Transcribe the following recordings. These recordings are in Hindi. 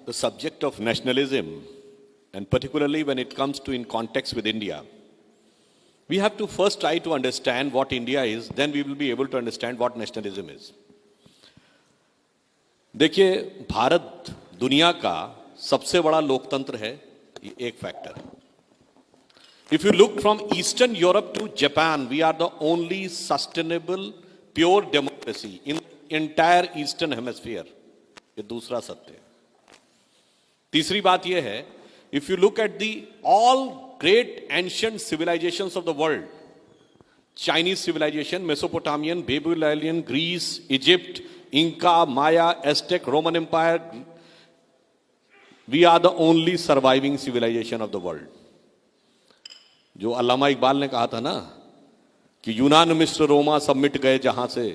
the subject of nationalism, and particularly when it comes to in context with India, we have to first try to understand what India is, then we will be able to understand what nationalism is. देखिए, भारत दुनिया का सबसे बड़ा लोकतंत्र है, ये एक फैक्टर है. If you look from Eastern Europe to Japan, we are the only sustainable, pure democracy in the entire Eastern Hemisphere. ये दूसरा सत्य है. तीसरी बात ये है, if you look at the all great ancient civilizations of the world, Chinese civilization, Mesopotamian, Babylonian, Greece, Egypt, Inca, Maya, Aztec, Roman Empire, we are the only surviving civilization of the world. जो अल्लामा इकबाल ने कहा था ना कि यूनान, मिस्र, रोमा सब मिट गए जहां से,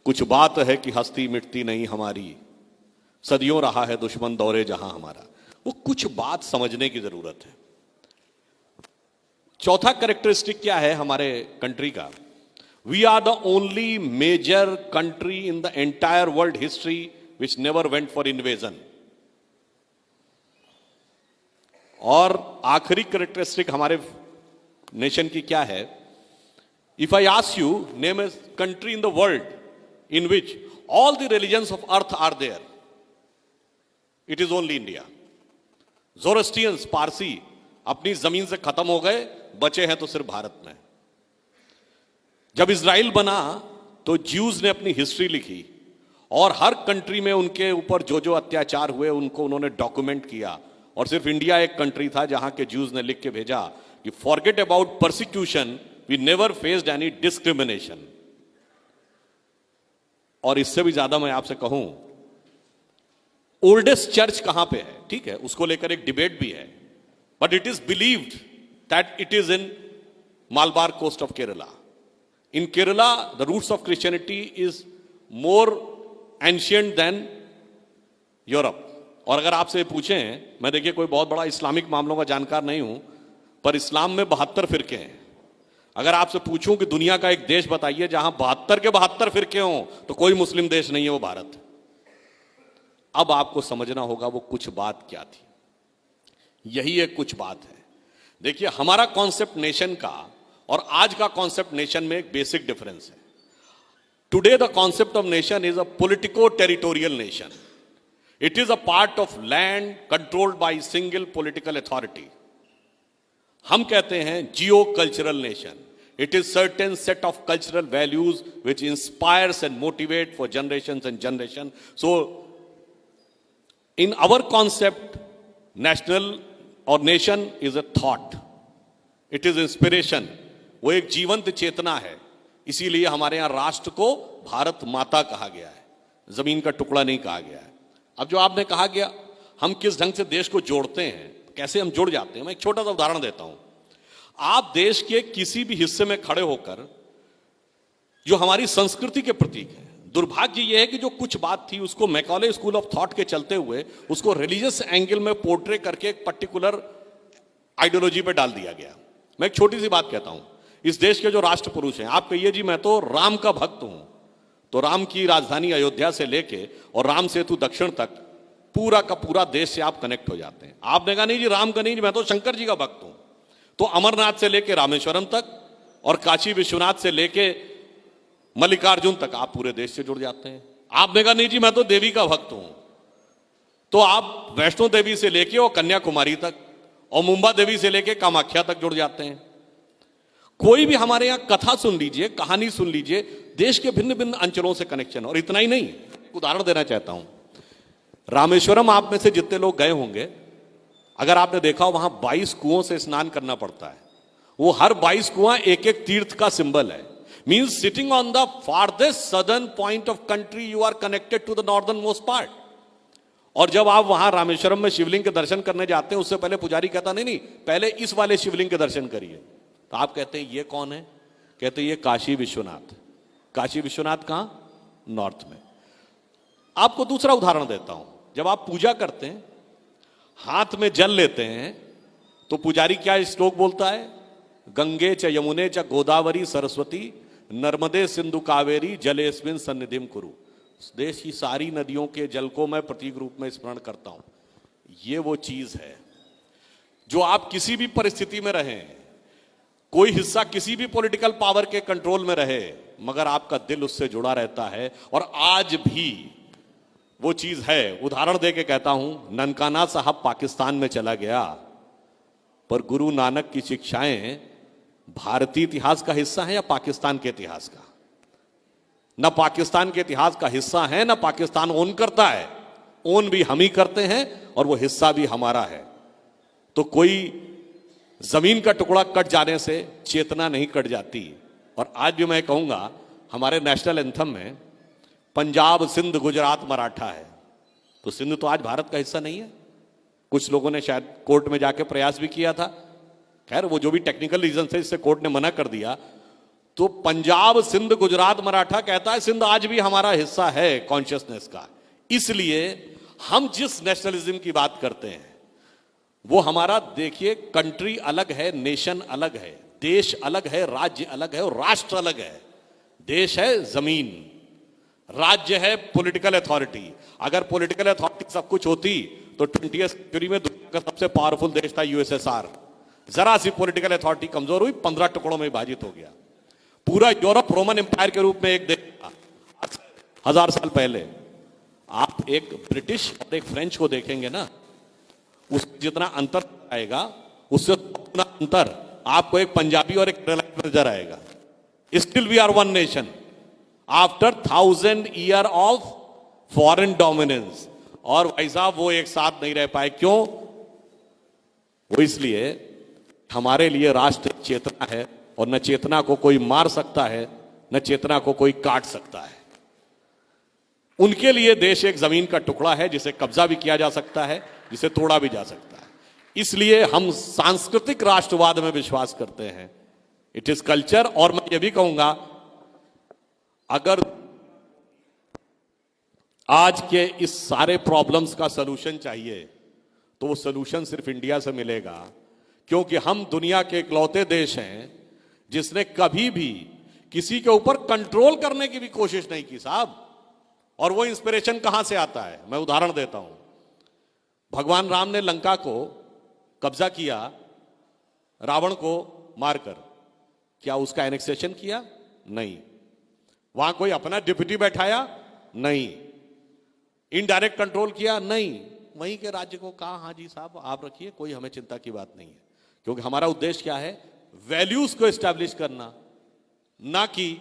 कुछ बात है कि हस्ती मिटती नहीं हमारी, सदियों रहा है दुश्मन दौरे जहां हमारा. वो कुछ बात समझने की जरूरत है. चौथा कैरेक्टरिस्टिक क्या है हमारे कंट्री का? We are the only major country in the entire world history which never went for invasion. और आखिरी कैरेक्टरिस्टिक हमारे नेशन की क्या है? If I ask you, name a country in the world in which all the religions of earth are there, it is only India. Zoroastrians, Parsi अपनी जमीन से खत्म हो गए, बचे हैं तो सिर्फ भारत में. जब इजराइल बना तो ज्यूज ने अपनी हिस्ट्री लिखी और हर कंट्री में उनके ऊपर जो जो अत्याचार हुए उनको उन्होंने डॉक्यूमेंट किया. और सिर्फ इंडिया एक कंट्री था जहां के ज्यूज ने लिख के भेजा कि forget about persecution, we never faced any discrimination. और इससे भी ज्यादा मैं आपसे कहूं, ओल्डेस्ट चर्च कहां पे है? ठीक है, उसको लेकर एक डिबेट भी है, but it is believed that it is in Malabar coast of Kerala. In Kerala the roots of Christianity is more ancient than Europe. और अगर आपसे पूछें, मैं देखिए कोई बहुत बड़ा इस्लामिक मामलों का जानकार नहीं हूं, पर इस्लाम में 72 फिरके हैं. अगर आपसे पूछूं कि दुनिया का एक देश बताइए जहां 72 के 72 फिरके हों, तो कोई मुस्लिम देश नहीं है, वो भारत है. अब आपको समझना होगा वो कुछ बात क्या थी. यही एक कुछ बात है. देखिए, हमारा कॉन्सेप्ट नेशन का और आज का कॉन्सेप्ट नेशन में एक बेसिक डिफरेंस है. Today the concept of nation is a politico territorial nation. It is a part of land controlled by single political authority. हम कहते हैं geo cultural nation. It is certain set of cultural values which inspires and motivate for generations and generation. So, in our concept, national or nation is a thought. It is inspiration. वो एक जीवंत चेतना है. इसीलिए हमारे यहाँ राष्ट्र को भारत माता कहा गया है, जमीन का टुकड़ा नहीं कहा गया है. अब जो आपने कहा गया, हम किस ढंग से देश को जोड़ते हैं, कैसे हम जुड़ जाते हैं, मैं एक छोटा सा उदाहरण देता हूं. आप देश के किसी भी हिस्से में खड़े होकर, जो हमारी संस्कृति के प्रतीक है, दुर्भाग्य यह है कि जो कुछ बात थी उसको मैकॉले स्कूल ऑफ थॉट के चलते हुए उसको रिलीजियस एंगल में पोर्ट्रे करके एक पर्टिकुलर आइडियोलॉजी पे डाल दिया गया. मैं एक छोटी सी बात कहता हूं. इस देश के जो राष्ट्र पुरुष हैं, आप कहिए जी मैं तो राम का भक्त हूं, तो राम की राजधानी अयोध्या से लेके और राम सेतु दक्षिण तक पूरा का पूरा देश से आप कनेक्ट हो जाते हैं. आपने कहा नहीं जी राम का नहीं, मैं तो शंकर जी का भक्त हूं, तो अमरनाथ से लेके रामेश्वरम तक और काशी विश्वनाथ से लेके मल्लिकार्जुन तक आप पूरे देश से जुड़ जाते हैं. आपने कहा नहीं जी मैं तो देवी का भक्त हूं, तो आप वैष्णो देवी से लेके और कन्याकुमारी तक और मुंबा देवी से लेके कामाख्या तक जुड़ जाते हैं. कोई भी हमारे यहां कथा सुन लीजिए, कहानी सुन लीजिए, देश के भिन्न भिन्न अंचलों से कनेक्शन. और इतना ही नहीं, एक उदाहरण देना चाहता हूं. रामेश्वरम आप में से जितने लोग गए होंगे, अगर आपने देखा हो वहां 22 कुओं से स्नान करना पड़ता है. वो हर 22 कुआं एक एक तीर्थ का सिंबल है. Means sitting on the farthest southern point of country you are connected to the northern most part. और जब आप वहां रामेश्वरम में शिवलिंग के दर्शन करने जाते हैं, उससे पहले पुजारी कहता नहीं, पहले इस वाले शिवलिंग के दर्शन करिए. तो आप कहते हैं ये कौन है? कहते हैं ये काशी विश्वनाथ. काशी विश्वनाथ कहां? नॉर्थ में. आपको दूसरा उदाहरण देता हूं. जब आप पूजा करते हैं, हाथ में जल लेते हैं, तो पुजारी क्या श्लोक बोलता है? गंगे च यमुने च गोदावरी सरस्वती नर्मदे सिंधु कावेरी जलेस्मिन सन्निधिम कुरु. देश की सारी नदियों के जल को मैं प्रतीक रूप में स्मरण करता हूं. ये वो चीज है जो आप किसी भी परिस्थिति में रहें, कोई हिस्सा किसी भी पॉलिटिकल पावर के कंट्रोल में रहे, मगर आपका दिल उससे जुड़ा रहता है। और आज भी वो चीज है। उदाहरण दे के कहता हूं, ननकाना साहब पाकिस्तान में चला गया, पर गुरु नानक की शिक्षाएं भारतीय इतिहास का हिस्सा है या पाकिस्तान के इतिहास का? न पाकिस्तान के इतिहास का हिस्सा है, न पाकिस्तान ओन करता है। ओन भी हम ही करते हैं और वो हिस्सा भी हमारा है। तो कोई जमीन का टुकड़ा कट जाने से चेतना नहीं कट जाती। और आज भी मैं कहूंगा, हमारे नेशनल एंथम में पंजाब, सिंध, गुजरात, मराठा है, तो सिंध तो आज भारत का हिस्सा नहीं है। कुछ लोगों ने शायद कोर्ट में जाके प्रयास भी किया था, खैर वो जो भी टेक्निकल रीजन से इससे कोर्ट ने मना कर दिया। तो पंजाब, सिंध, गुजरात, मराठा कहता है सिंध आज भी हमारा हिस्सा है कॉन्शियसनेस का। इसलिए हम जिस नेशनलिज्म की बात करते हैं वो हमारा, देखिए, कंट्री अलग है, नेशन अलग है, देश अलग है, राज्य अलग है और राष्ट्र अलग है। देश है जमीन, राज्य है पॉलिटिकल अथॉरिटी। अगर पॉलिटिकल अथॉरिटी सब कुछ होती तो 20वीं सेंचुरी में दुनिया का सबसे पावरफुल देश था यूएसएसआर। जरा सी पॉलिटिकल अथॉरिटी कमजोर हुई, 15 टुकड़ों में विभाजित हो गया। पूरा यूरोप रोमन एम्पायर के रूप में एक देश था 1000 साल पहले। आप एक ब्रिटिश और एक फ्रेंच को देखेंगे ना, उसमें जितना अंतर आएगा उससे उतना अंतर आपको एक पंजाबी और एक केरला नजर आएगा। Still we are one nation after 1000 year of foreign dominance. और भाई साहब वो एक साथ नहीं रह पाए, क्यों? वो इसलिए हमारे लिए राष्ट्र चेतना है और न चेतना को कोई मार सकता है, न चेतना को कोई काट सकता है। उनके लिए देश एक जमीन का टुकड़ा है जिसे कब्जा भी किया जा सकता है, जिसे तोड़ा भी जा सकता है। इसलिए हम सांस्कृतिक राष्ट्रवाद में विश्वास करते हैं। It is culture. और मैं ये भी कहूंगा, अगर आज के इस सारे प्रॉब्लम्स का सलूशन चाहिए तो वो सलूशन सिर्फ इंडिया से मिलेगा, क्योंकि हम दुनिया के इकलौते देश हैं जिसने कभी भी किसी के ऊपर कंट्रोल करने की भी कोशिश नहीं की साहब। और वो इंस्पिरेशन कहां से आता है? मैं उदाहरण देता हूं। भगवान राम ने लंका को कब्जा किया रावण को मारकर, क्या उसका एनेक्सेशन किया? नहीं। वहां कोई अपना डिप्यूटी बैठाया? नहीं। इनडायरेक्ट कंट्रोल किया? नहीं। वहीं के राज्य को कहा हाँ जी साहब आप रखिए, कोई हमें चिंता की बात नहीं है। क्योंकि हमारा उद्देश्य क्या है? वैल्यूज को एस्टैब्लिश करना, ना कि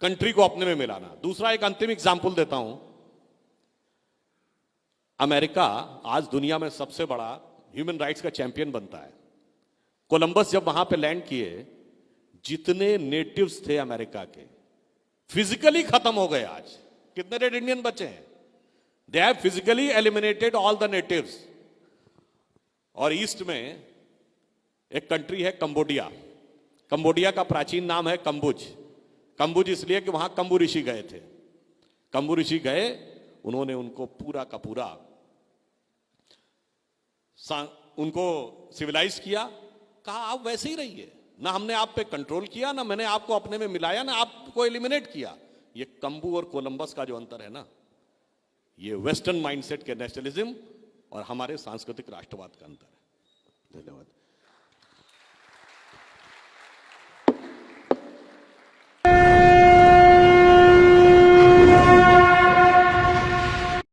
कंट्री को अपने में मिलाना। दूसरा एक अंतिम एग्जाम्पल देता हूं। अमेरिका आज दुनिया में सबसे बड़ा ह्यूमन राइट्स का चैंपियन बनता है। कोलंबस जब वहां पे लैंड किए, जितने नेटिव्स थे अमेरिका के फिजिकली खत्म हो गए। आज कितने रेड इंडियन बचे हैं? They have physically eliminated all the natives. और ईस्ट में एक कंट्री है कंबोडिया। कंबोडिया का प्राचीन नाम है कंबुज। कंबुज इसलिए कि वहां कंबु ऋषि गए थे। कंबु ऋषि गए, उन्होंने उनको पूरा का पूरा उनको सिविलाइज किया। कहा आप वैसे ही रहिए, ना हमने आप पे कंट्रोल किया, ना मैंने आपको अपने में मिलाया, ना आपको एलिमिनेट किया। ये कंबु और कोलंबस का जो अंतर है ना, ये वेस्टर्न माइंडसेट के नेशनलिज्म और हमारे सांस्कृतिक राष्ट्रवाद का अंतर है। धन्यवाद।